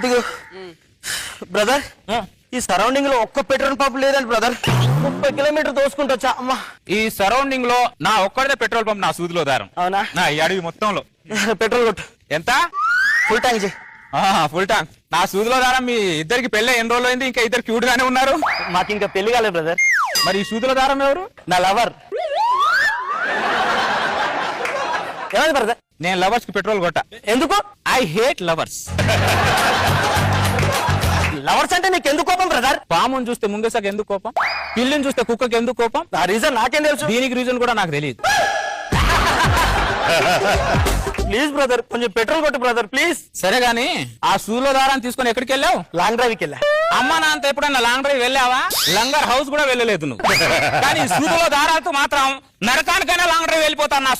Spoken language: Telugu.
ఇదిగో బ్రదర్, ఈ సరౌండింగ్ లో ఒక్క పెట్రోల్ పంప్ లేదండి బ్రదర్. 30 కిలోమీటర్ దోసుకుంటా అమ్మా. ఈ సరౌండింగ్ లో నా ఒక్కడే పెట్రోల్ పంప్ నా సూదిలో దారం. అవునా? నా ఈ అడవి మొత్తంలో పెట్రోల్ కొట్టు, ఎంత? ఫుల్ ట్యాంక్ చేయి. Full tank. నా సూదిలో దారం. మీ ఇద్దరికి పెళ్ళి ఎన్ని రోజులు అయింది? ఇంకా ఇద్దరు క్యూట్ గానే ఉన్నారు. మాకు ఇంకా పెళ్లి కాలేదు బ్రదర్. మరి ఈ సూదిలో దారం ఎవరు? నా లవర్. ఏమైంది బ్రదర్? నేను లవర్స్ కి పెట్రోల్ కొట్ట. ఎందుకు? I hate lovers. లవర్స్ అంటే నీకు ఎందుకు కోపం బ్రదర్? పాముని చూస్తే ముంగసకి ఎందుకు కోపం? పిల్లిని చూస్తే కుక్కకి ఎందుకు కోపం? ఆ రీజన్ నాకేం తెలుసు. దీనికి రీజన్ కూడా నాకు తెలియదు. ప్లీజ్ బ్రదర్, కొంచెం పెట్రోల్ కొట్టు బ్రదర్ ప్లీజ్. సరే గాని ఆ సూదిలో దారాన్ని తీసుకొని ఎక్కడికి వెళ్ళావు? లాంగ్ డ్రైవ్కి వెళ్ళా. అమ్మ నాన్నతో ఎప్పుడన్నా లాంగ్ డ్రైవ్ వెళ్ళావా? లంగర్ హౌస్ కూడా వెళ్ళలేదు నువ్వు. కానీ సూదిలో దారాలతో మాత్రం నరకానికైనా లాంగ్ డ్రైవ్ వెళ్ళిపోతాను. నా